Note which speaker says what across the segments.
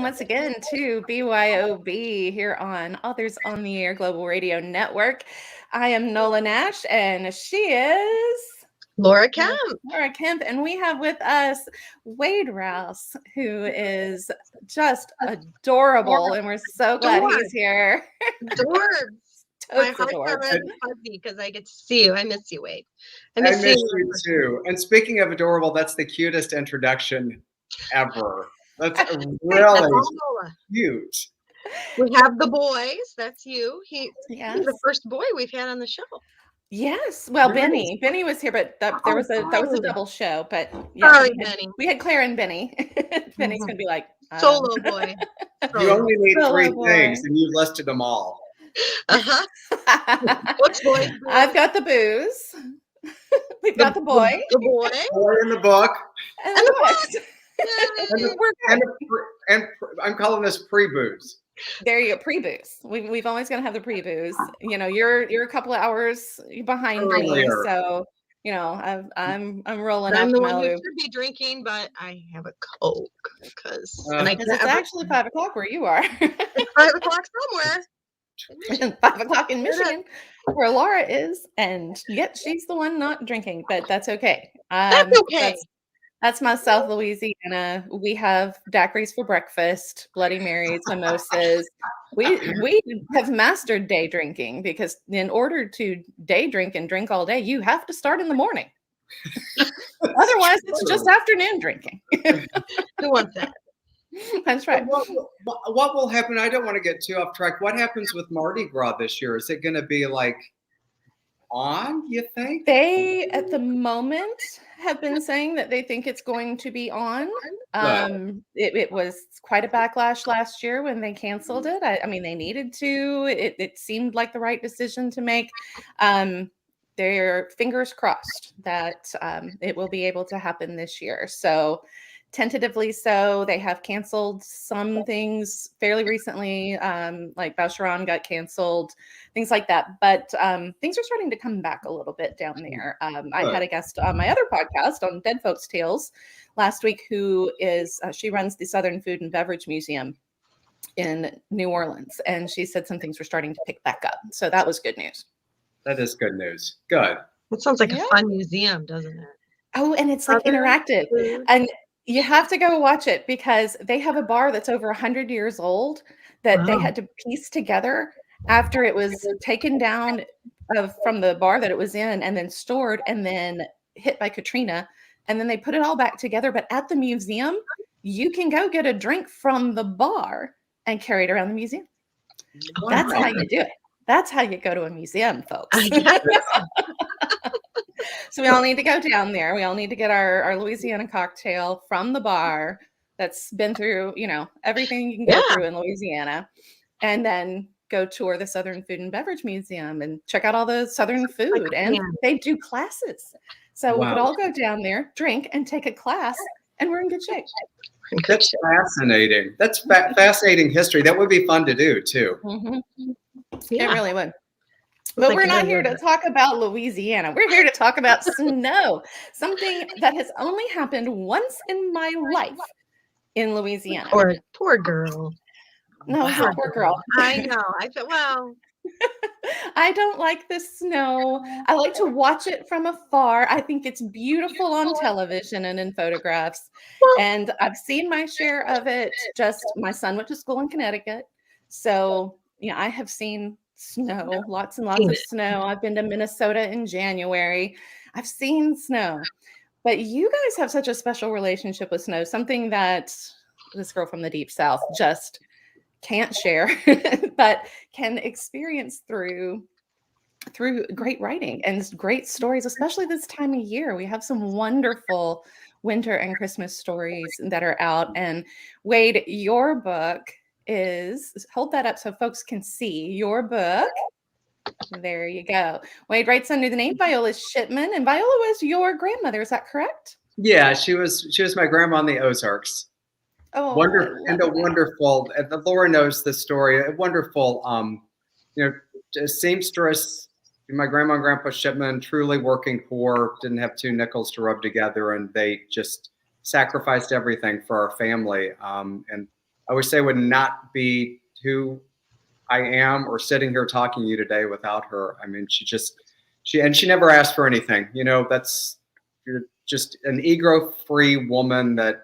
Speaker 1: once again to BYOB here on Authors on the Air Global Radio Network. I am Nola Nash, and she is
Speaker 2: Laura Kemp.
Speaker 1: And we have with us Wade Rouse, who is just adorable, and we're so glad he's here.
Speaker 2: Adorbs. My heart's already fuzzy because I get to see you. I miss you, Wade.
Speaker 3: I miss you too. And speaking of adorable, that's the cutest introduction ever. That's really cute.
Speaker 2: We have the boys. That's you. He's the first boy we've had on the show.
Speaker 1: Yes. Well, Benny was here, but that was a double show. But
Speaker 2: sorry, Benny.
Speaker 1: We had Claire and Benny. Benny's gonna be like
Speaker 2: solo boy.
Speaker 3: You only need three things, and you've listed them all.
Speaker 2: What's boy?
Speaker 1: I've got the booze. We've got the boy.
Speaker 2: The boy
Speaker 3: in the book.
Speaker 1: And the books.
Speaker 3: And I'm calling this pre-booze.
Speaker 1: There you go, pre-booze. We've always got to have the pre-booze. You know, you're a couple of hours behind me, so you know I'm rolling.
Speaker 2: I'm the one who should be drinking, but I have a Coke because
Speaker 1: it's actually 5 o'clock where you are.
Speaker 2: 5 o'clock somewhere.
Speaker 1: 5 o'clock in Michigan, where Laura is, and yet she's the one not drinking, but that's okay.
Speaker 2: That's okay.
Speaker 1: That's my South Louisiana. We have daiquiris for breakfast, Bloody Marys, mimosas. We have mastered day drinking because in order to day drink and drink all day, you have to start in the morning. Otherwise, it's just afternoon drinking.
Speaker 2: Who wants that?
Speaker 1: That's right.
Speaker 3: What will happen? I don't want to get too off track. What happens with Mardi Gras this year? Is it going to be like on, you think?
Speaker 1: They, at the moment, have been saying that they think it's going to be on. It was quite a backlash last year when they canceled it. I mean, they needed to. It seemed like the right decision to make. Their fingers crossed that it will be able to happen this year. So tentatively so. They have canceled some things fairly recently, like Boucheron got canceled, things like that. But things are starting to come back a little bit down there. I had a guest on my other podcast on Dead Folks Tales last week who is, she runs the Southern Food and Beverage Museum in New Orleans. And she said some things were starting to pick back up. So that was good news.
Speaker 3: That is good news. Good.
Speaker 2: That sounds like a fun museum, doesn't it?
Speaker 1: Oh, and it's like interactive. And you have to go watch it because they have a bar that's over 100 years old that they had to piece together after it was taken down from the bar that it was in and then stored and then hit by Katrina. And then they put it all back together. But at the museum, you can go get a drink from the bar and carry it around the museum. Wow. That's how you do it. That's how you go to a museum, folks. So we all need to go down there. We all need to get our Louisiana cocktail from the bar that's been through, you know, everything you can go through in Louisiana, and then go tour the Southern Food and Beverage Museum and check out all the Southern food. And they do classes. So we could all go down there, drink, and take a class, and we're in good shape.
Speaker 3: That's fascinating. That's fascinating history. That would be fun to do, too.
Speaker 1: Mm-hmm. It really would. But we're not here to talk about Louisiana. We're here to talk about snow, something that has only happened once in my life in Louisiana.
Speaker 2: Poor girl.
Speaker 1: No, poor girl.
Speaker 2: I know. I feel, well.
Speaker 1: I don't like the snow. I like to watch it from afar. I think it's beautiful on television and in photographs. And I've seen my share of it. Just my son went to school in Connecticut. So, yeah, I have seen snow, lots and lots of snow. I've been to Minnesota in January. I've seen snow. But you guys have such a special relationship with snow, something that this girl from the Deep South just can't share, but can experience through great writing and great stories, especially this time of year. We have some wonderful winter and Christmas stories that are out. And Wade, your book is, hold that up so folks can see your book. There you go. Wade writes under the name Viola Shipman, and Viola was your grandmother. Is that correct?
Speaker 3: Yeah, she was my grandma in the Ozarks.
Speaker 1: Oh,
Speaker 3: wonderful. Laura knows the story. A wonderful, seamstress. My grandma and grandpa Shipman, truly working poor, didn't have two nickels to rub together, and they just sacrificed everything for our family. And I would say would not be who I am or sitting here talking to you today without her. I mean, she never asked for anything. You know, you're just an ego-free woman that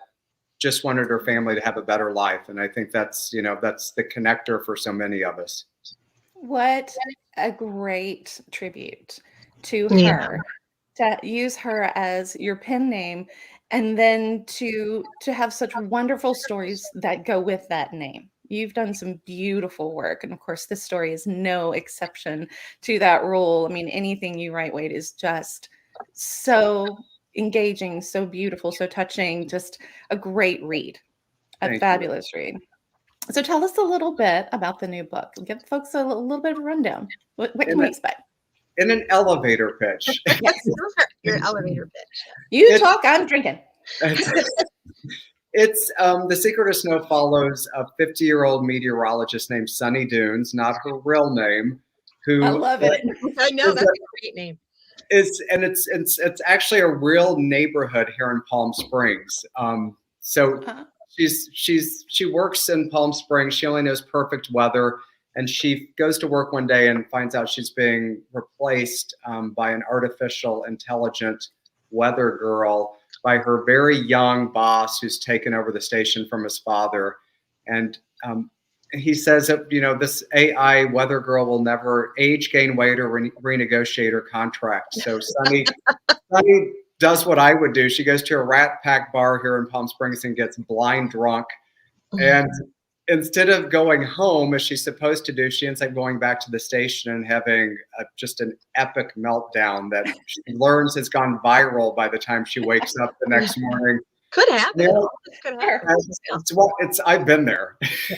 Speaker 3: just wanted her family to have a better life. And I think that's, you know, that's the connector for so many of us.
Speaker 1: What a great tribute to
Speaker 2: Yeah.
Speaker 1: her, to use her as your pen name, and then to have such wonderful stories that go with that name. You've done some beautiful work, and of course, this story is no exception to that rule. I mean, anything you write, Wade, is just so engaging, so beautiful, so touching, just a great read, a
Speaker 3: Thank you.
Speaker 1: fabulous read. So tell us a little bit about the new book. Give folks a little bit of a rundown. What can we expect?
Speaker 3: In an elevator pitch.
Speaker 1: Yes.
Speaker 2: Your elevator pitch.
Speaker 1: You talk, I'm drinking.
Speaker 3: It's The Secret of Snow follows a 50-year-old meteorologist named Sunny Dunes, not her real name, who
Speaker 1: I love it.
Speaker 2: I know, that's a great name.
Speaker 3: It's actually a real neighborhood here in Palm Springs. So she works in Palm Springs. She only knows perfect weather, and she goes to work one day and finds out she's being replaced by an artificial intelligent weather girl by her very young boss, who's taken over the station from his father. And he says that, you know, this AI weather girl will never age, gain weight, or renegotiate her contract. So Sunny does what I would do. She goes to a Rat Pack bar here in Palm Springs and gets blind drunk. And instead of going home as she's supposed to do, she ends up going back to the station and having just an epic meltdown that she learns has gone viral by the time she wakes up the next morning.
Speaker 2: Could happen.
Speaker 3: You know,
Speaker 2: could happen.
Speaker 3: I've been there.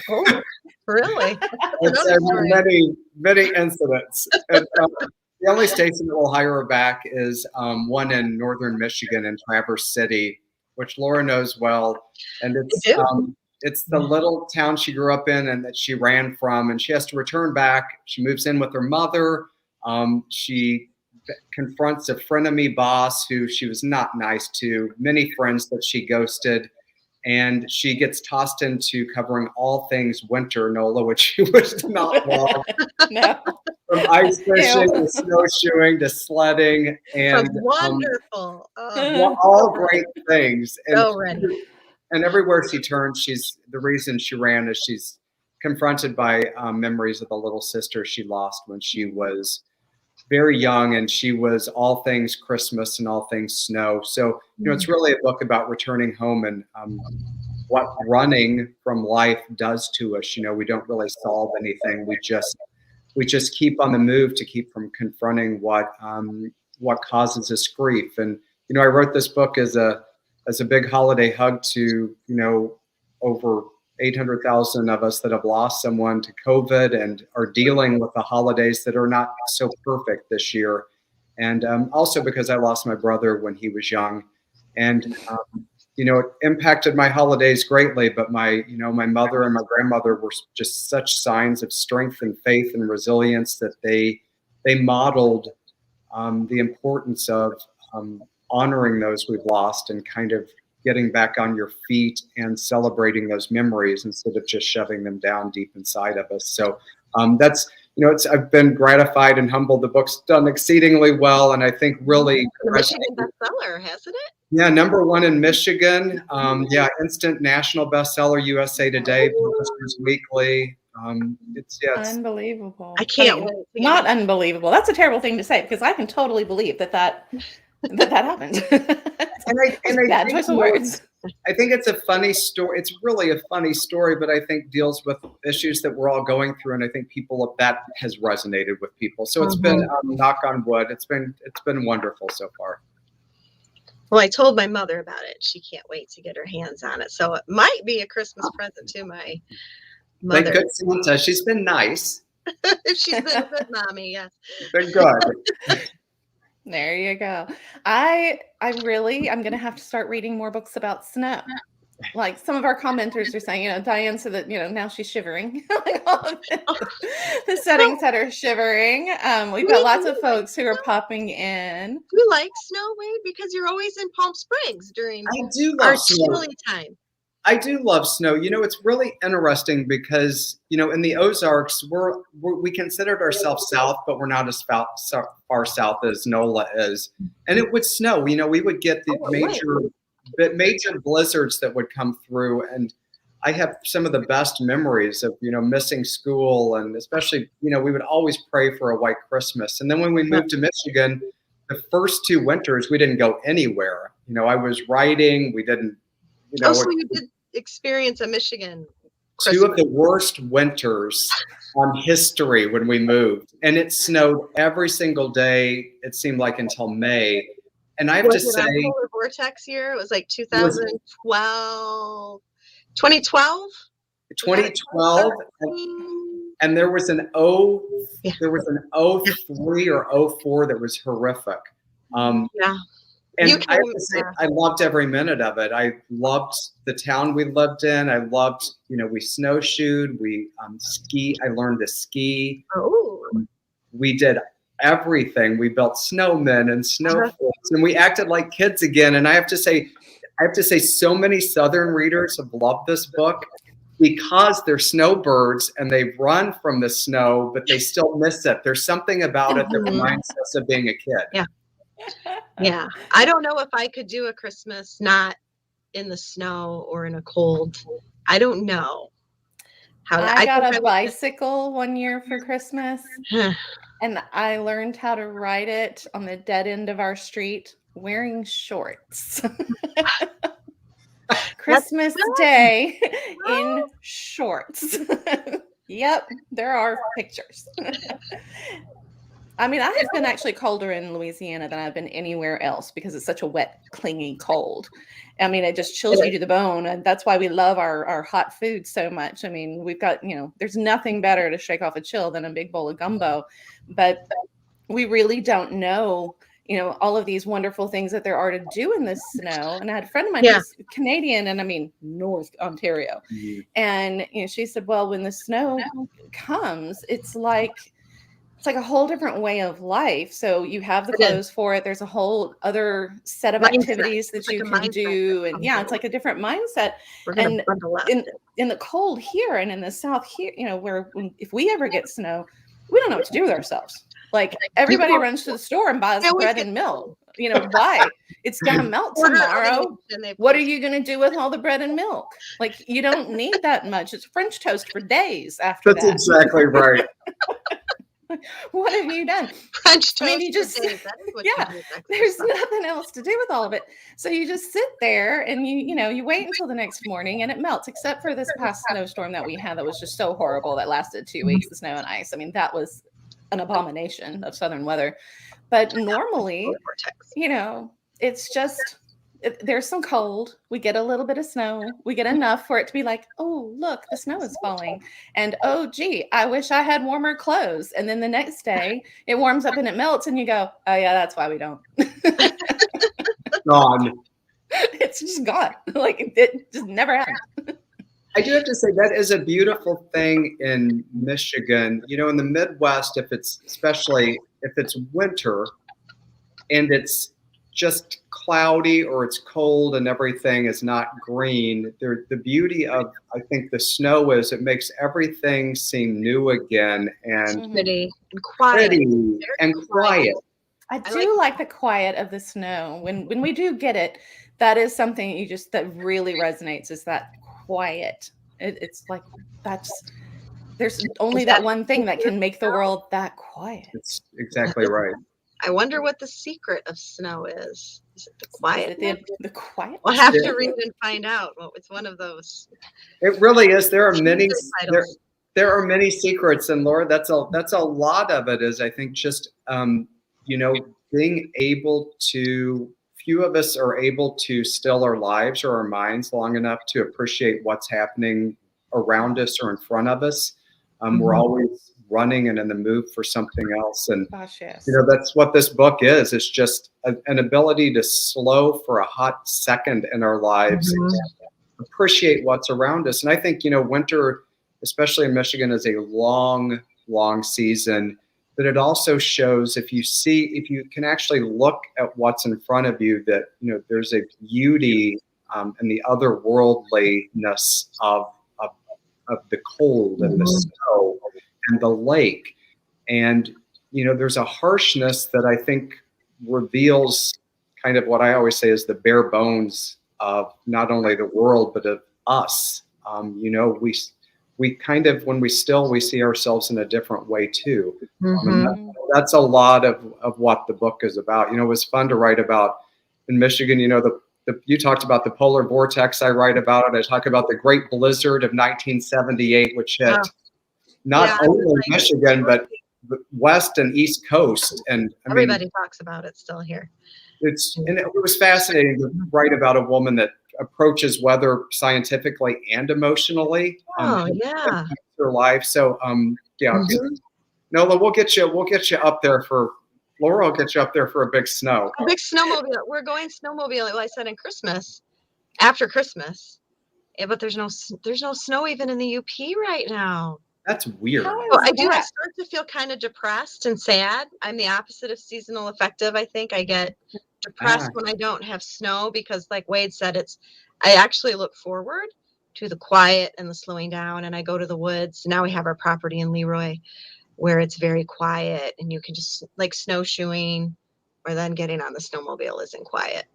Speaker 2: Oh, really?
Speaker 3: It's many incidents. And, the only station that will hire her back is one in northern Michigan in Traverse City, which Laura knows well. And it's the little town she grew up in and that she ran from, and she has to return back. She moves in with her mother. She confronts a frenemy boss who she was not nice to, many friends that she ghosted, and she gets tossed into covering all things winter, Nola, which she was not love.
Speaker 1: No.
Speaker 3: From ice fishing to snowshoeing to sledding, and
Speaker 2: wonderful,
Speaker 3: all great things. And
Speaker 2: so ready.
Speaker 3: And everywhere she turns, the reason she ran is she's confronted by memories of the little sister she lost when she was very young, and she was all things Christmas and all things snow. So, you know, it's really a book about returning home and what running from life does to us. You know, we don't really solve anything. We just keep on the move to keep from confronting what causes us grief. And, you know, I wrote this book as a big holiday hug to, you know, over 800,000 of us that have lost someone to COVID and are dealing with the holidays that are not so perfect this year. And also because I lost my brother when he was young. And, you know, it impacted my holidays greatly, but my mother and my grandmother were just such signs of strength and faith and resilience that they modeled the importance of honoring those we've lost and kind of getting back on your feet and celebrating those memories instead of just shoving them down deep inside of us. So that's, you know, I've been gratified and humbled. The book's done exceedingly well, and I think really
Speaker 2: Michigan bestseller, hasn't it?
Speaker 3: Yeah, #1 in Michigan. Yeah, instant national bestseller, USA Today, Publishers Weekly. It's
Speaker 1: unbelievable.
Speaker 2: I can't wait.
Speaker 1: Not unbelievable. That's a terrible thing to say, because I can totally believe that happened. Bad choice of words.
Speaker 3: I think it's a funny story. It's really a funny story, but I think deals with issues that we're all going through, and I think that has resonated with people. So it's been, knock on wood, it's been wonderful so far.
Speaker 2: Well, I told my mother about it. She can't wait to get her hands on it. So it might be a Christmas present to my mother.
Speaker 3: Thank good Santa. She's been nice.
Speaker 2: She's been a good mommy, yes.
Speaker 3: Been good.
Speaker 1: There you go. I'm going to have to start reading more books about snow. Like some of our commenters are saying, you know, Diane said that, you know, now she's shivering. The settings had her shivering. We've got lots of folks who are popping in.
Speaker 2: Do you like snow, Wade? Because you're always in Palm Springs during
Speaker 3: I do
Speaker 2: our
Speaker 3: love snow.
Speaker 2: chilly time.
Speaker 3: I do love snow. You know, it's really interesting because, you know, in the Ozarks, we considered ourselves south, but we're not as far south as Nola is. And it would snow. You know, we would get the major blizzards that would come through. And I have some of the best memories of, you know, missing school, and especially, you know, we would always pray for a white Christmas. And then when we moved to Michigan, the first 2 winters, we didn't go anywhere. You know, I was writing. We didn't, you know.
Speaker 2: Oh, so you did experience a Michigan Christmas.
Speaker 3: 2 of the worst winters on history when we moved. And it snowed every single day, it seemed like, until May. And I have to say,
Speaker 2: a polar vortex year? It was like 2012. 2012?
Speaker 3: 2012, and there was an 03 or 04 that was horrific.
Speaker 2: Yeah.
Speaker 3: And I have to say, I loved every minute of it. I loved the town we lived in. I loved, you know, we snowshoed, we I learned to ski.
Speaker 2: Oh.
Speaker 3: We did everything. We built snowmen and snowflakes, and we acted like kids again. And I have to say, so many Southern readers have loved this book because they're snowbirds and they run from the snow, but they still miss it. There's something about it that reminds us of being a kid.
Speaker 2: Yeah. Yeah. I don't know if I could do a Christmas not in the snow or in a cold. I don't know.
Speaker 1: I got a bicycle one year for Christmas, and I learned how to ride it on the dead end of our street wearing shorts. Christmas Day in shorts. Yep, there are pictures. I mean, I have been actually colder in Louisiana than I've been anywhere else because it's such a wet, clingy cold. I mean, it just chills you to the bone. And that's why we love our hot food so much. I mean, we've got, you know, there's nothing better to shake off a chill than a big bowl of gumbo. But we really don't know, you know, all of these wonderful things that there are to do in the snow. And I had a friend of mine who's Canadian, and I mean, North Ontario. Mm-hmm. And, you know, she said, well, when the snow comes, it's like a whole different way of life. So you have the clothes for it. There's a whole other set of activities that you can do. And it's like a different mindset. And in the cold here and in the South here, you know, if we ever get snow, we don't know what to do with ourselves. Like everybody runs to the store and buys bread and milk. You know, why? It's going to melt tomorrow. What are you going to do with all the bread and milk? Like, you don't need that much. It's French toast for days after that.
Speaker 3: That's exactly right.
Speaker 1: What have you done?
Speaker 2: French toast.
Speaker 1: I mean, you just, there's nothing else to do with all of it. So you just sit there and you wait until the next morning and it melts, except for this past snowstorm that we had that was just so horrible that lasted 2 weeks, the snow and ice. I mean, that was an abomination of Southern weather. But normally, you know, it's just, there's some cold. We get a little bit of snow. We get enough for it to be like, oh, look, the snow is falling. And, oh, gee, I wish I had warmer clothes. And then the next day it warms up and it melts and you go, oh, yeah, that's why we don't.
Speaker 3: Gone.
Speaker 1: It's just gone. Like it just never happened.
Speaker 3: I do have to say that is a beautiful thing in Michigan. You know, in the Midwest, especially if it's winter and it's just cloudy or it's cold and everything is not green, the beauty of, I think, the snow is it makes everything seem new again and
Speaker 2: pretty and quiet.
Speaker 1: I do like the quiet of the snow. When we do get it, that is something that really resonates, is that quiet. It's like there's only that one thing that can make the world that quiet.
Speaker 3: It's exactly right.
Speaker 2: I wonder what the secret of snow is. Is it the quiet?
Speaker 1: The quiet?
Speaker 2: We'll have to read and find out. Well, it's one of those.
Speaker 3: It really is. There are many. There are many secrets, and Laura, that's a lot of it. Is I think just being able to. Few of us are able to still our lives or our minds long enough to appreciate what's happening around us or in front of us. We're always running and in the mood for something else. And, that's what this book is. It's just an ability to slow for a hot second in our lives and appreciate what's around us. And I think, winter, especially in Michigan, is a long, long season. But it also shows if you can actually look at what's in front of you, that, there's a beauty and the otherworldliness of the cold and the snow and the lake. And, there's a harshness that I think reveals kind of what I always say is the bare bones of not only the world, but of us. We kind of, when we see ourselves in a different way too. That's a lot of what the book is about. It was fun to write about in Michigan. You talked about the polar vortex. I write about it. I talk about the great blizzard of 1978, which hit not only Michigan, but the West and East Coast. And
Speaker 2: everybody talks about it still here.
Speaker 3: It was fascinating to write about a woman that approaches weather scientifically and emotionally. Her life. So, Nola, we'll get you up there for. Laura will get you up there for a big snow.
Speaker 2: A big snowmobile. We're going snowmobiling. Like I said, after Christmas. Yeah, but there's no snow even in the UP right now.
Speaker 3: That's weird.
Speaker 2: I start to feel kind of depressed and sad. I'm the opposite of seasonal affective. I think I get depressed when I don't have snow because, like Wade said, I actually look forward to the quiet and the slowing down. And I go to the woods. Now we have our property in Leroy, where it's very quiet and you can just like snowshoeing, or then getting on the snowmobile isn't quiet,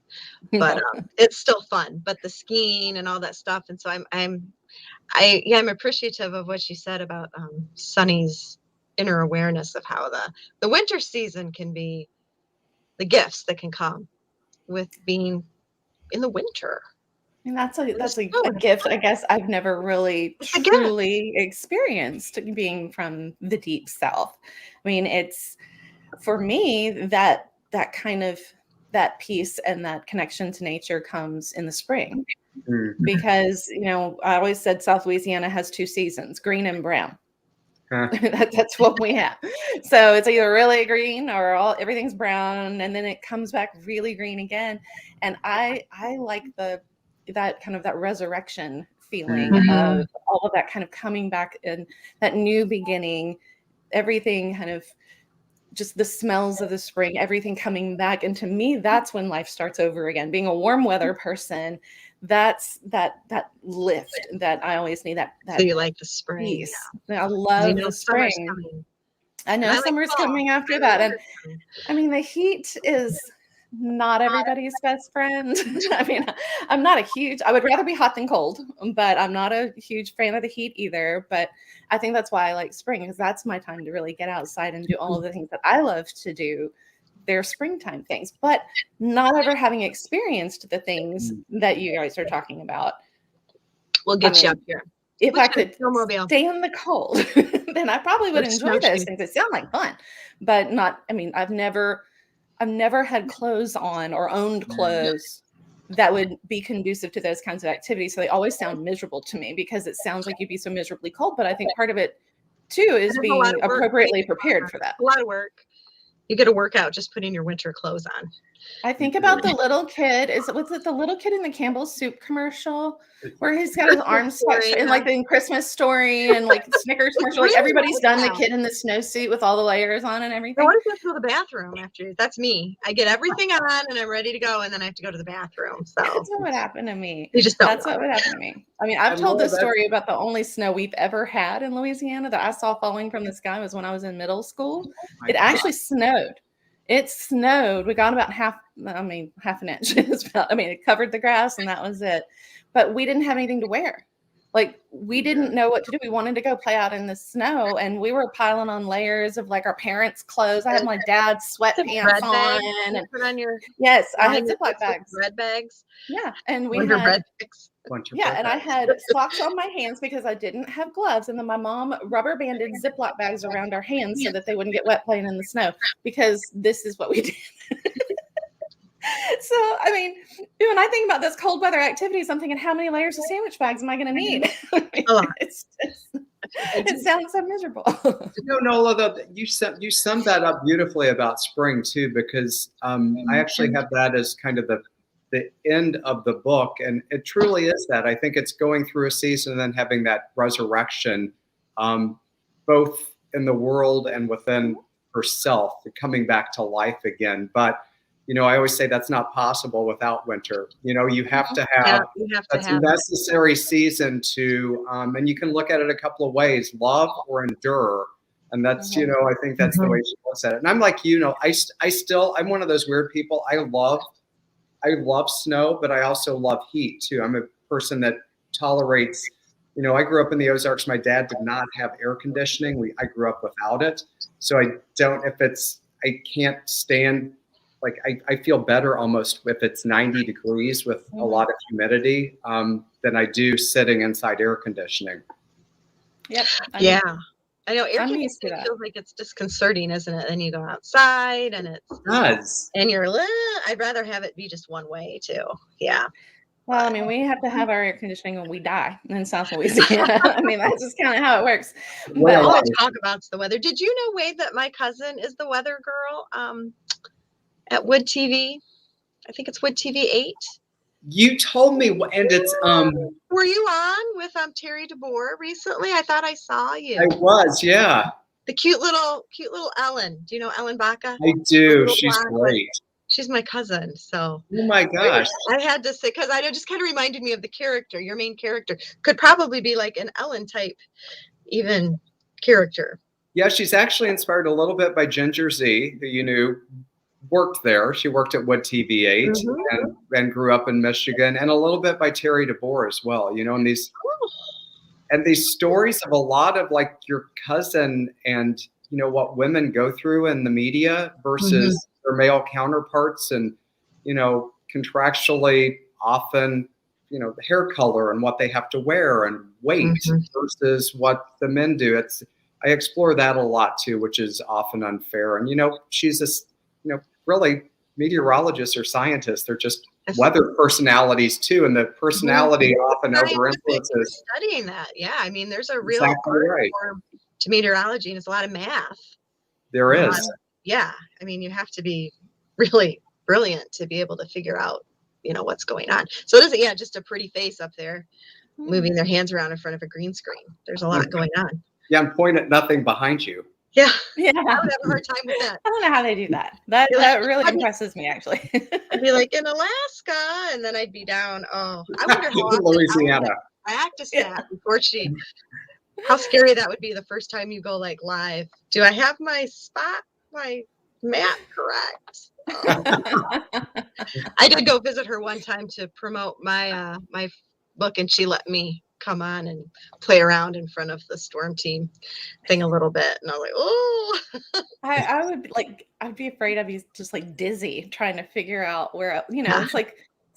Speaker 2: but it's still fun. But the skiing and all that stuff, and so I'm appreciative of what she said about Sunny's inner awareness of how the winter season can be the gifts that can come with being in the winter.
Speaker 1: And that's a gift, I guess, I've never really truly experienced being from the deep South. I mean, it's for me that kind of that peace and that connection to nature comes in the spring. Because, I always said South Louisiana has 2 seasons, green and brown. That's what we have. So it's either really green or everything's brown, and then it comes back really green again. And I like that kind of that resurrection feeling of all of that kind of coming back and that new beginning, everything kind of just the smells of the spring, everything coming back. And to me, that's when life starts over again. Being a warm weather person, that's that lift that I always need. So
Speaker 2: you like the spring?
Speaker 1: Peace. I love the spring. I know summer's coming after that. And I mean, the heat is not everybody's best friend. I mean, I would rather be hot than cold, but I'm not a huge fan of the heat either. But I think that's why I like spring, because that's my time to really get outside and do all of the things that I love to do. They're springtime things, but not ever having experienced the things that you guys are talking about.
Speaker 2: We'll get you up here.
Speaker 1: If I could stay in the cold, then I probably would enjoy those things. It sound like fun, but not, I mean, I've never had clothes on or owned clothes that would be conducive to those kinds of activities. So they always sound miserable to me because it sounds like you'd be so miserably cold. But I think part of it too is being appropriately prepared for that.
Speaker 2: A lot of work. You get a workout just putting your winter clothes on.
Speaker 1: I think about the little kid. Was it the little kid in the Campbell's soup commercial where he's got his arms stretched in like the Christmas Story and like Snickers commercial? Like everybody's done the kid in the snowsuit with all the layers on and everything.
Speaker 2: What if you have to go to the bathroom after? That's me. I get everything on and I'm ready to go, and then I have to go to the bathroom. So
Speaker 1: that's what would happen to me.
Speaker 2: That's
Speaker 1: what would happen to me. I mean, I've told this story about the only snow we've ever had in Louisiana that I saw falling from the sky was when I was in middle school. It actually snowed. It snowed. We got about half an inch. It covered the grass and that was it. But we didn't have anything to wear. Like, we didn't know what to do. We wanted to go play out in the snow, and we were piling on layers of like our parents' clothes. I had my dad's sweatpants on. And
Speaker 2: put on your
Speaker 1: I had Ziploc bags.
Speaker 2: Red bags.
Speaker 1: Yeah. And we had
Speaker 2: red bags.
Speaker 1: And I had socks on my hands because I didn't have gloves. And then my mom rubber banded Ziploc bags around our hands so that they wouldn't get wet playing in the snow, because this is what we did. So, I mean, when I think about those cold weather activities, I'm thinking, how many layers of sandwich bags am I going to need? It sounds so miserable.
Speaker 3: Nola, you summed that up beautifully about spring too, because I actually have that as kind of the end of the book, and it truly is that. I think it's going through a season and then having that resurrection, both in the world and within herself, coming back to life again. But I always say that's not possible without winter. You have to
Speaker 2: Yeah,
Speaker 3: have
Speaker 2: you have to
Speaker 3: that's a
Speaker 2: have it.
Speaker 3: necessary season to, and you can look at it a couple of ways: love or endure. And that's, I think that's the way she looks at it. And I'm like, I'm one of those weird people. I love snow, but I also love heat too. I'm a person that tolerates, I grew up in the Ozarks. My dad did not have air conditioning. I grew up without it. So I can't stand, like, I feel better almost if it's 90 degrees with a lot of humidity than I do sitting inside air conditioning.
Speaker 1: Yep.
Speaker 2: Yeah. I know air
Speaker 1: I'm used to
Speaker 2: conditioning
Speaker 1: that.
Speaker 2: feels like it's disconcerting, isn't it? Then you go outside and
Speaker 3: It does.
Speaker 2: and I'd rather have it be just one way too. Yeah.
Speaker 1: Well, I mean, we have to have our air conditioning when we die in South Louisiana. I mean, that's just kind of how it works.
Speaker 3: Well,
Speaker 2: All
Speaker 1: But
Speaker 2: I talk about is the weather. Did you know, Wade, that my cousin is the weather girl at Wood TV? I think it's Wood TV 8.
Speaker 3: You told me, and it's
Speaker 2: Were you on with Terry DeBoer recently? I thought I saw you.
Speaker 3: I was, yeah.
Speaker 2: The cute little Ellen. Do you know Ellen Baca?
Speaker 3: I do.
Speaker 2: Little
Speaker 3: She's
Speaker 2: blonde one.
Speaker 3: great.
Speaker 2: She's my cousin, so
Speaker 3: Oh my gosh.
Speaker 2: I had to say, because I know, just kind of reminded me of the character. Your main character could probably be like an Ellen type, even character.
Speaker 3: Yeah, she's actually inspired a little bit by Ginger Z, who you knew worked there. She worked at Wood TV 8 and grew up in Michigan, and a little bit by Terry DeBoer as well. And these stories of a lot of like your cousin and what women go through in the media versus their male counterparts, and contractually often the hair color and what they have to wear and weight versus what the men do. I explore that a lot too, which is often unfair. And she's this really meteorologists or scientists. They're just weather personalities too, and the personality often over influences.
Speaker 2: Studying that, yeah. I mean, there's a real
Speaker 3: Exactly right.
Speaker 2: form to meteorology, and it's a lot of math.
Speaker 3: There is.
Speaker 2: Yeah, I mean, you have to be really brilliant to be able to figure out, what's going on. So it isn't, just a pretty face up there, moving their hands around in front of a green screen. There's a lot going on.
Speaker 3: Yeah, and point at nothing behind you.
Speaker 2: Yeah.
Speaker 1: yeah,
Speaker 2: I would have a hard time with that.
Speaker 1: I don't know how they do that. That really impresses me, actually.
Speaker 2: I'd be like in Alaska, and then I'd be down. Oh, I wonder how often
Speaker 3: Louisiana.
Speaker 2: I practiced that before how scary that would be the first time you go like live. Do I have my map correct? I did go visit her one time to promote my my book, and she let me come on and play around in front of the storm team thing a little bit, and I was like, oh.
Speaker 1: I would I'd be afraid I'd be just like dizzy trying to figure out where it's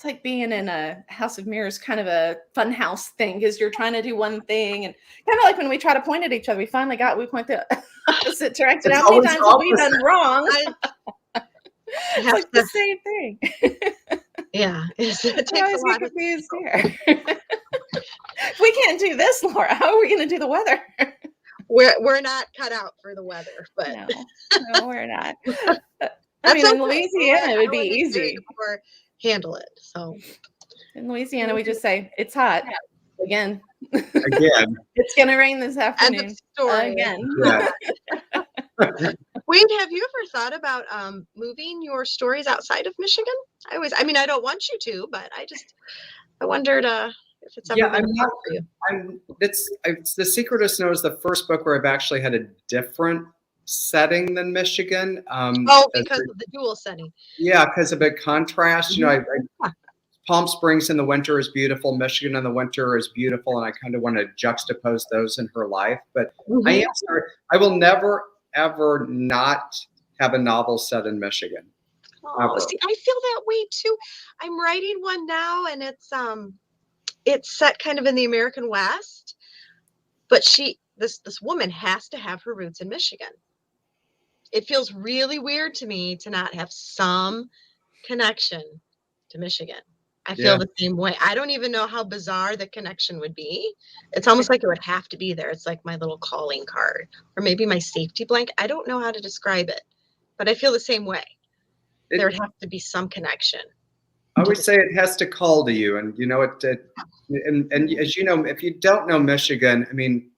Speaker 1: like being in a House of Mirrors, kind of a fun house thing, because you're trying to do one thing, and kind of like when we try to point at each other, we point the opposite direction. How many times have we done wrong? It's like the same thing.
Speaker 2: Yeah, it takes
Speaker 1: I always get confused here. We can't do this, Laura. How are we going to do the weather?
Speaker 2: We're not cut out for the weather, but
Speaker 1: no, we're not. I mean, in Louisiana, it would be easy.
Speaker 2: Handle it. So
Speaker 1: in Louisiana, we just say it's hot again.
Speaker 3: It's
Speaker 1: going to rain this afternoon.
Speaker 2: End of story.
Speaker 1: Again.
Speaker 3: Yeah.
Speaker 2: Wade, have you ever thought about moving your stories outside of Michigan? I don't want you to, but I wondered if it's ever been hard for you.
Speaker 3: It's The Secret of Snow is the first book where I've actually had a different setting than Michigan.
Speaker 2: Because of the dual setting.
Speaker 3: Yeah, because of a contrast. Palm Springs in the winter is beautiful. Michigan in the winter is beautiful, and I kind of want to juxtapose those in her life. But I will never ever not have a novel set in Michigan.
Speaker 2: Oh, see, I feel that way too. I'm writing one now, and it's set kind of in the American West, but this woman has to have her roots in Michigan. It feels really weird to me to not have some connection to Michigan. I feel the same way. I don't even know how bizarre the connection would be. It's almost like it would have to be there. It's like my little calling card, or maybe my safety blanket. I don't know how to describe it, but I feel the same way. There would have to be some connection.
Speaker 3: I would say it has to call to you, and and as you know, if you don't know Michigan, I mean,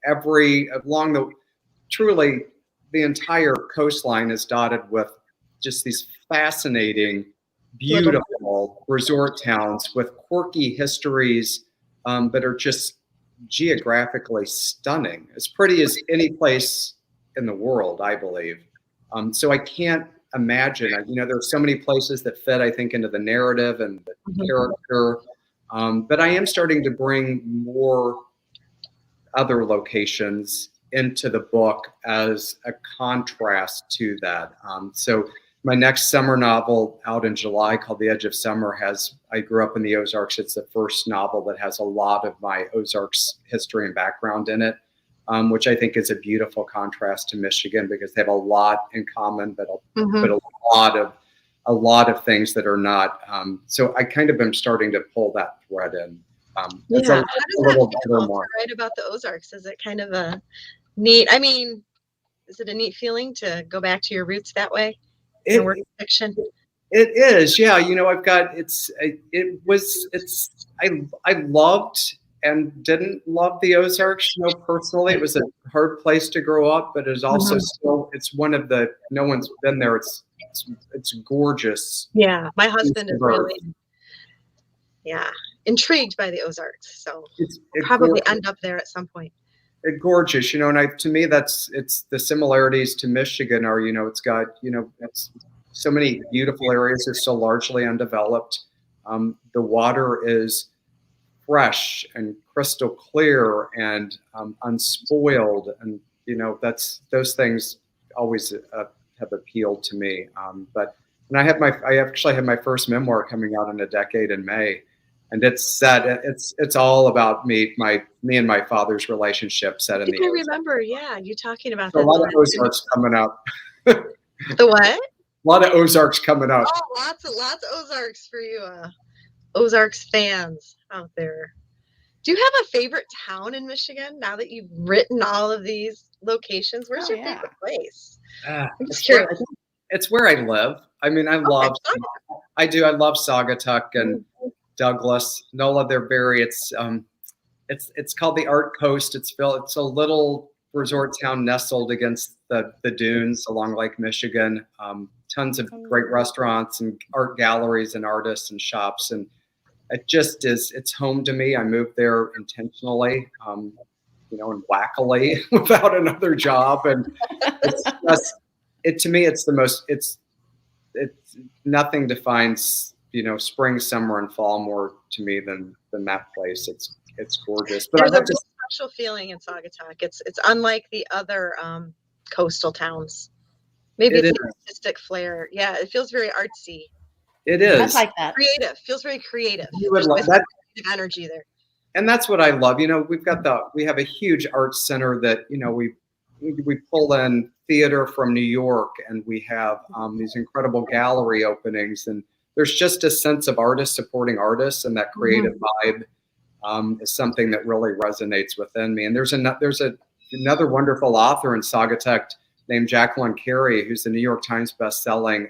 Speaker 3: truly the entire coastline is dotted with just these fascinating beautiful resort towns with quirky histories that are just geographically stunning, as pretty as any place in the world, I believe. So I can't imagine, there's so many places that fit, I think, into the narrative and the character. But I am starting to bring more other locations into the book as a contrast to that. So my next summer novel out in July, called The Edge of Summer, I grew up in the Ozarks. It's the first novel that has a lot of my Ozarks history and background in it, which I think is a beautiful contrast to Michigan, because they have a lot in common, but a lot of things that are not. So I kind of am starting to pull that thread in. It's
Speaker 2: How
Speaker 3: a
Speaker 2: does
Speaker 3: little
Speaker 2: that
Speaker 3: better
Speaker 2: feel
Speaker 3: more.
Speaker 2: to write about the Ozarks? Is it kind of a neat, is it a neat feeling to go back to your roots that way in work fiction?
Speaker 3: It is, yeah. I've got I loved and didn't love the Ozarks. Personally, it was a hard place to grow up, but it's also still, it's one of the, no one's been there. It's gorgeous.
Speaker 2: Yeah, my husband is really, intrigued by the Ozarks, so it's probably gorgeous. End up there at some point.
Speaker 3: It's gorgeous, and to me, it's the similarities to Michigan are, it's got, it's so many beautiful areas are still largely undeveloped. The water is fresh and crystal clear and unspoiled, and those things always have appealed to me. But I actually have my first memoir coming out in a decade in May, and it's all about me and my father's relationship set in the Ozarks.
Speaker 2: I remember, you talking about
Speaker 3: that. A lot of Ozarks coming up.
Speaker 2: The what?
Speaker 3: A lot of Ozarks coming up.
Speaker 2: Oh, lots of Ozarks for you, Ozarks fans out there. Do you have a favorite town in Michigan now that you've written all of these locations? Where's your favorite place? I'm just curious.
Speaker 3: It's where I live. I love Saugatuck and Douglas, Nola. They're very. It's called the Art Coast. It's a little resort town nestled against the dunes along Lake Michigan. Tons of great restaurants and art galleries and artists and shops, and it just is. It's home to me. I moved there intentionally, and wackily without another job, and to me, it's the most. It's nothing defines spring, summer, and fall more to me than that place. It's gorgeous. But
Speaker 2: there's a special feeling in Saugatuck. It's unlike the other coastal towns. Maybe it's an artistic flair. Yeah, it feels very artsy.
Speaker 3: It is.
Speaker 1: I like that.
Speaker 2: Creative. Feels very creative.
Speaker 3: You would love that
Speaker 2: energy there.
Speaker 3: And that's what I love. We have a huge arts center that we pull in theater from New York, and we have these incredible gallery openings, and there's just a sense of artists supporting artists, and that creative vibe is something that really resonates within me. And there's another wonderful author in Saugatuck named Jacqueline Carey, who's the New York Times bestselling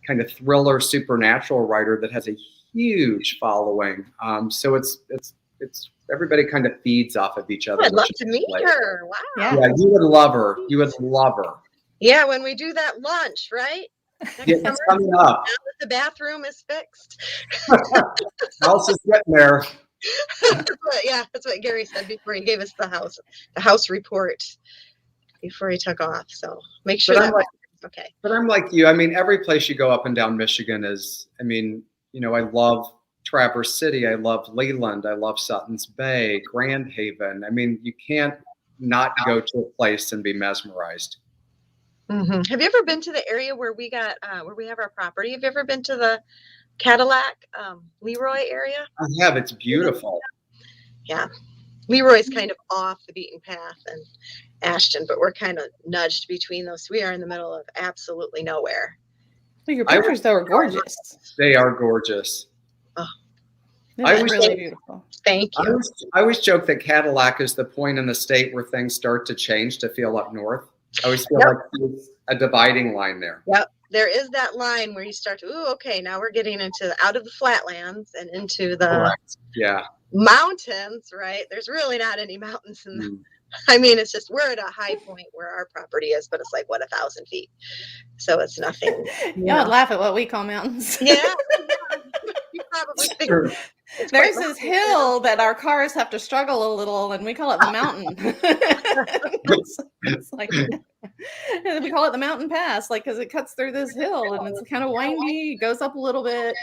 Speaker 3: kind of thriller supernatural writer that has a huge following. So it's everybody kind of feeds off of each other.
Speaker 2: I'd love to meet her. Wow.
Speaker 3: Yeah, you would love her. You would love her.
Speaker 2: Yeah, when we do that lunch, right?
Speaker 3: Yeah, it's coming up.
Speaker 2: Now that the bathroom is fixed.
Speaker 3: House is getting there.
Speaker 2: That's what Gary said before he gave us the house report before he took off. So make sure okay.
Speaker 3: But I'm like you. Every place you go up and down Michigan is, I love Traverse City. I love Leland. I love Sutton's Bay, Grand Haven. You can't not go to a place and be mesmerized.
Speaker 2: Mm-hmm. Have you ever been to the area where we have our property? Have you ever been to the Cadillac, Leroy area?
Speaker 3: I have. It's beautiful.
Speaker 2: Yeah. Leroy's kind of off the beaten path, and Ashton, but we're kind of nudged between those. We are in the middle of absolutely nowhere.
Speaker 1: Well, your pictures, though, are gorgeous.
Speaker 3: They are gorgeous.
Speaker 2: Oh,
Speaker 1: it's really beautiful.
Speaker 2: Thank you.
Speaker 3: I always joke that Cadillac is the point in the state where things start to change to feel up north. I always feel like there's a dividing line there.
Speaker 2: Yep. There is that line where you start to, okay, now we're getting out of the flatlands and into the mountains, right? There's really not any mountains in I mean, it's just, we're at a high point where our property is, but it's like, what, 1,000 feet. So it's nothing.
Speaker 1: Y'all would laugh at what we call mountains.
Speaker 2: Yeah. You probably think it's quite
Speaker 1: There's this hill that our cars have to struggle a little, and we call it the mountain. It's like, we call it the mountain pass, like, because it cuts through this hill, and it's kind of windy, goes up a little bit.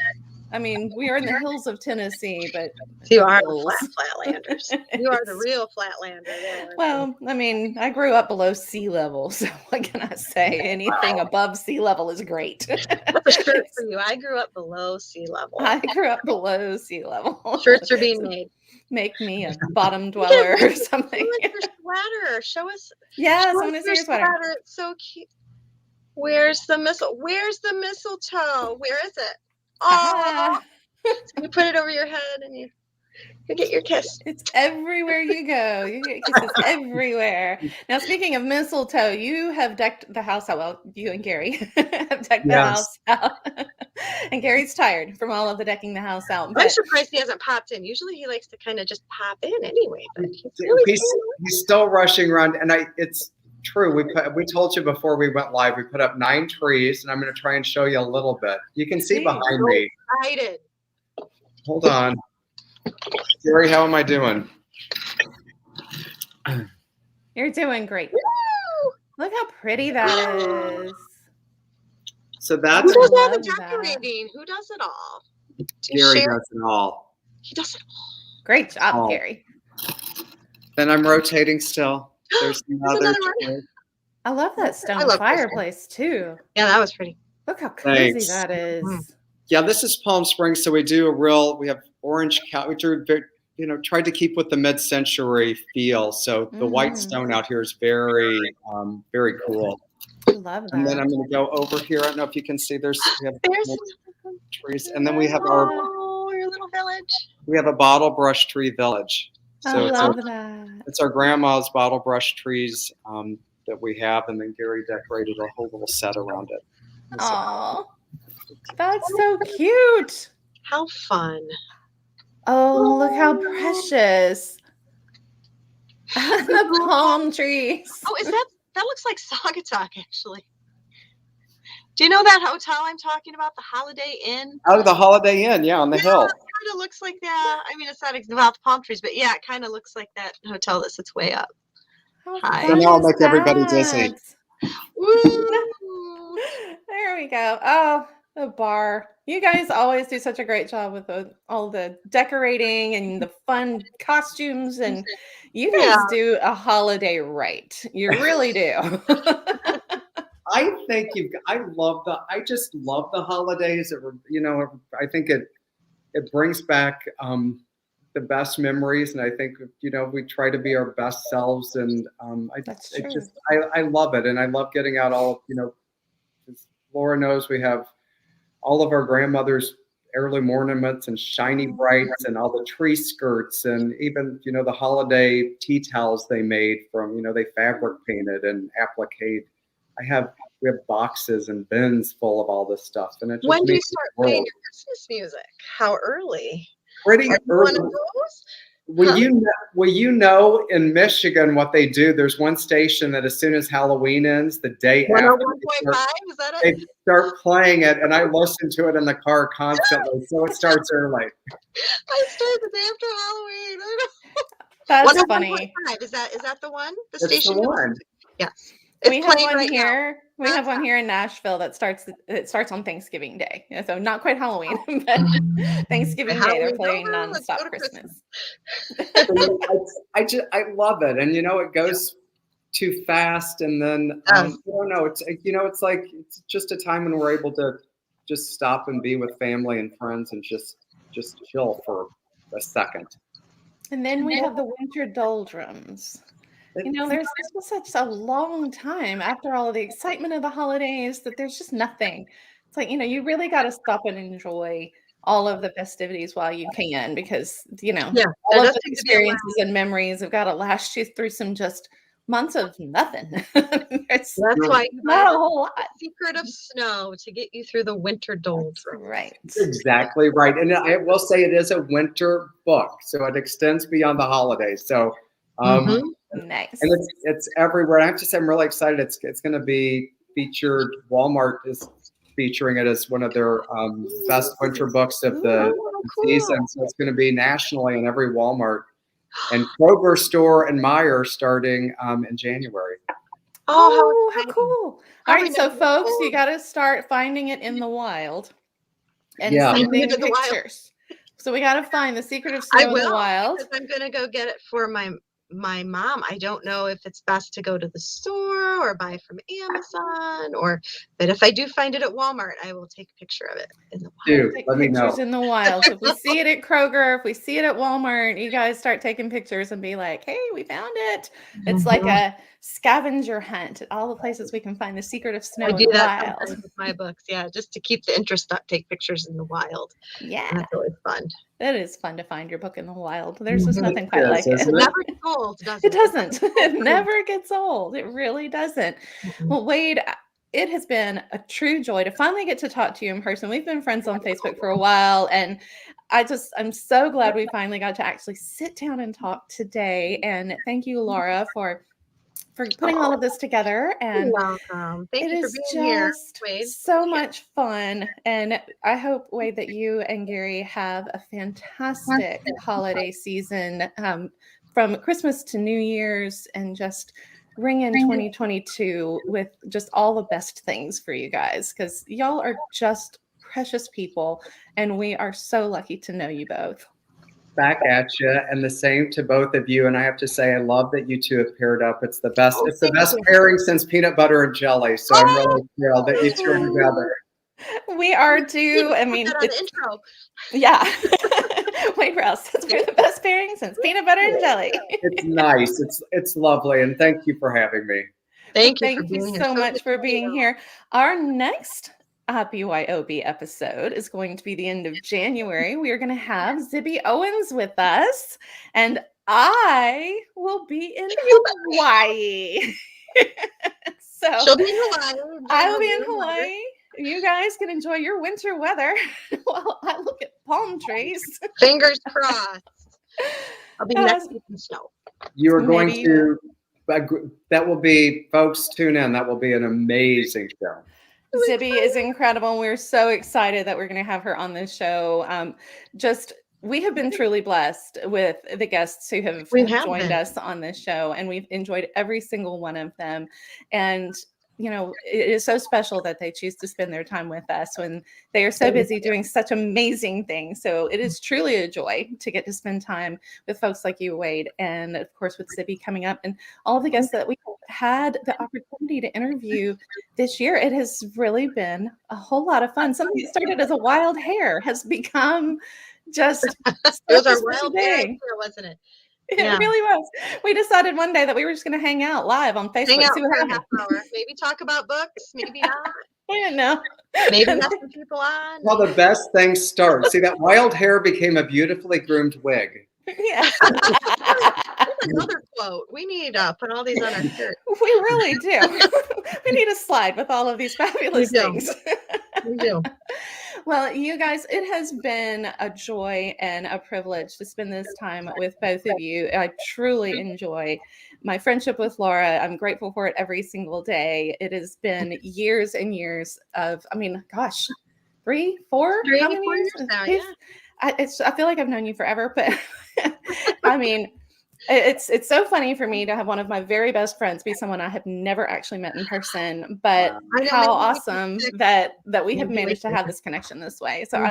Speaker 1: I mean, we are in the hills of Tennessee, but
Speaker 2: you are the flatlanders. You are the real flatlander there.
Speaker 1: Well, I mean, I grew up below sea level, so what can I say? Anything above sea level is great.
Speaker 2: That's a shirt for you. I grew up below sea level.
Speaker 1: I grew up below sea level.
Speaker 2: Shirts are being made.
Speaker 1: Make me a bottom dweller or something.
Speaker 2: Show us your sweater. Show us.
Speaker 1: Yes, I
Speaker 2: show
Speaker 1: want to
Speaker 2: us
Speaker 1: see your sweater.
Speaker 2: It's so cute. Where's the mistletoe? Where is it? Oh, so you put it over your head and you get your kiss.
Speaker 1: It's everywhere you go. You get kisses everywhere. Now, speaking of mistletoe, you have decked the house out. Well, you and Gary have decked the house out. And Gary's tired from all of the decking the house out.
Speaker 2: I'm surprised he hasn't popped in. Usually he likes to kind of just pop in anyway. But
Speaker 3: he's still rushing around. And it's true. We told you before we went live, we put up 9 trees, and I'm going to try and show you a little bit. You can see behind me.
Speaker 2: Excited.
Speaker 3: Hold on. Gary, how am I doing?
Speaker 1: You're doing great.
Speaker 2: Woo!
Speaker 1: Look how pretty that is.
Speaker 3: So that's
Speaker 2: who does all the decorating? Who does it all?
Speaker 3: Gary does it all.
Speaker 2: He does it all.
Speaker 1: Great job, Gary.
Speaker 3: Then I'm rotating still. There's another one.
Speaker 1: I love that stone fireplace too.
Speaker 2: Yeah, that was pretty.
Speaker 1: Look how cozy that is.
Speaker 3: Yeah, this is Palm Springs, so we have orange couch. We tried to keep with the mid-century feel. So the white stone out here is very, very cool.
Speaker 1: I love that.
Speaker 3: And then I'm going to go over here. I don't know if you can see. There's trees, and then we have
Speaker 2: your little village.
Speaker 3: We have a bottle brush tree village. So
Speaker 1: I love that.
Speaker 3: It's our grandma's bottle brush trees that we have, and then Gary decorated a whole little set around it.
Speaker 1: Oh, that's so cute.
Speaker 2: How fun.
Speaker 1: Oh, look how precious. The palm trees.
Speaker 2: Oh, that looks like Saugatuck, actually. Do you know that hotel I'm talking about, the Holiday Inn?
Speaker 3: Oh, the Holiday Inn, on the hill.
Speaker 2: It kind of looks like that. I mean, it's not about the palm trees, but yeah, it kind of looks like that hotel that sits way up.
Speaker 3: Hi. So now I'll make everybody dizzy.
Speaker 2: Woo!
Speaker 1: There we go. Oh, the bar. You guys always do such a great job with all the decorating and the fun costumes, and you guys do a holiday right. You really do.
Speaker 3: I think I just love the holidays. I think it brings back the best memories, and I think we try to be our best selves, and I love it, and I love getting out all as Laura knows, we have all of our grandmother's heirloom ornaments and shiny brights and all the tree skirts, and even the holiday tea towels they made from they fabric painted and appliqued. We have boxes and bins full of all this stuff. And
Speaker 2: when do you start playing your Christmas music? How early?
Speaker 3: Pretty early.
Speaker 2: One of those?
Speaker 3: Will you know in Michigan what they do? There's one station that as soon as Halloween ends, the day after
Speaker 2: 101.5, is that it?
Speaker 3: They start playing it, and I listen to it in the car constantly. So it starts early.
Speaker 2: I start the day after Halloween.
Speaker 1: That's funny.
Speaker 2: Is that the one? The
Speaker 3: It's
Speaker 2: station?
Speaker 3: the one.
Speaker 2: Yes.
Speaker 1: We have one here. We have one here in Nashville that starts on Thanksgiving Day. So not quite Halloween, but Thanksgiving Day they're playing nonstop Christmas.
Speaker 3: I love it, and it goes too fast, and then I don't know. It's like it's just a time when we're able to just stop and be with family and friends and just chill for a second.
Speaker 1: And then we have the winter doldrums. There's such a long time after all of the excitement of the holidays that there's just nothing. It's like, you really got to stop and enjoy all of the festivities while you can, because, all of the experiences and memories have got to last you through some just months of nothing.
Speaker 2: That's why
Speaker 1: not a whole lot.
Speaker 2: Secret of snow to get you through the winter doldrums.
Speaker 1: Right.
Speaker 3: Exactly right. And I will say it is a winter book, so it extends beyond the holidays. So
Speaker 1: Nice.
Speaker 3: And it's everywhere. And I have to say, I'm really excited. It's going to be featured. Walmart is featuring it as one of their best winter books of the season. So it's going to be nationally in every Walmart and Kroger store and Meijer starting in January.
Speaker 1: Oh, how cool. All right, so folks, you got to start finding it in the wild and sending pictures. So we got to find The Secret of Snow in the Wild.
Speaker 2: Because I'm going to go get it for my mom. I don't know if it's best to go to the store or buy from Amazon, but if I do find it at Walmart, I will take a picture of it in the wild.
Speaker 1: Take pictures in the wild. So if we see it at Kroger, if we see it at Walmart, you guys start taking pictures and be like, hey, we found it. It's like a scavenger hunt at all the places we can find The Secret of Snow in the Wild.
Speaker 2: With my books, just to keep the interest up, take pictures in the wild.
Speaker 1: Yeah.
Speaker 2: And that's always fun.
Speaker 1: It is fun to find your book in the wild. There's just nothing quite like it.
Speaker 2: It never gets old, does it?
Speaker 1: It doesn't. It never gets old. It really doesn't. Well, Wade, it has been a true joy to finally get to talk to you in person. We've been friends on Facebook for a while, and I'm so glad we finally got to actually sit down and talk today. And thank you, Laura, for putting all of this together. And
Speaker 2: you're welcome. Thank you for being here, Wade.
Speaker 1: So much fun. And I hope, Wade, that you and Gary have a fantastic holiday season from Christmas to New Year's, and just ring in 2022 with just all the best things for you guys, because y'all are just precious people, and we are so lucky to know you both.
Speaker 3: Back at you, and the same to both of you. And I have to say, I love that you two have paired up. It's the best. It's the best pairing since peanut butter and jelly. So I'm really thrilled that you two are together.
Speaker 1: We are too. I mean,
Speaker 2: it's an intro.
Speaker 1: Yeah. Wade Rouse. We're the best pairing since peanut butter and jelly.
Speaker 3: It's nice. It's lovely, and thank you for having me.
Speaker 1: Thank you so much for being here. Our next BYOB episode is going to be the end of January. We are going to have Zibby Owens with us, and I will be in Hawaii. So
Speaker 2: she'll be in Hawaii.
Speaker 1: I will be in Hawaii. You guys can enjoy your winter weather while I look at palm trees.
Speaker 2: Fingers crossed. I'll be next week in snow.
Speaker 3: You are going to, that will be, folks, tune in. That will be an amazing show.
Speaker 1: Zibby is incredible. We're so excited that we're going to have her on this show. We have been truly blessed with the guests who have joined us on this show, and we've enjoyed every single one of them. And you know, it is so special that they choose to spend their time with us when they are so busy doing such amazing things. So it is truly a joy to get to spend time with folks like you, Wade, and of course with Zibby coming up, and all of the guests that we had the opportunity to interview this year. It has really been a whole lot of fun. Something that started as a wild hair has become just
Speaker 2: it was our wild hair, wasn't it?
Speaker 1: It really was. We decided one day that we were just going to hang out live on Facebook.
Speaker 2: Hang out for a half hour. Maybe talk about books. Maybe not.
Speaker 1: I didn't know.
Speaker 2: Maybe have some people on.
Speaker 3: Well, the best things start. See, that wild hair became a beautifully groomed wig.
Speaker 1: Yeah.
Speaker 2: Another quote. We need to put all these on our shirt.
Speaker 1: We really do. We need a slide with all of these fabulous things.
Speaker 2: We do.
Speaker 1: Well, you guys, it has been a joy and a privilege to spend this time with both of you. I truly enjoy my friendship with Laura. I'm grateful for it every single day. It has been years and years of, I mean, gosh, 3, 4? How many years
Speaker 2: now? Yeah.
Speaker 1: I feel like I've known you forever, but I mean, it's so funny for me to have one of my very best friends be someone I have never actually met in person, but how awesome that we have managed to have this connection this way. So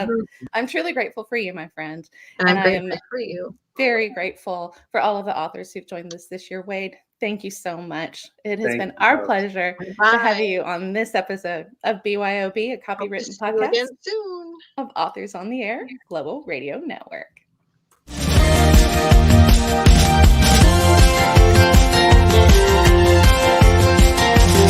Speaker 1: I'm truly grateful for you, my friend.
Speaker 2: And I am for you.
Speaker 1: Very grateful for all of the authors who've joined us this year. Wade, thank you so much. It has been our pleasure to have you on this episode of BYOB, a copywritten podcast
Speaker 2: again soon.
Speaker 1: Of Authors on the Air Global Radio Network.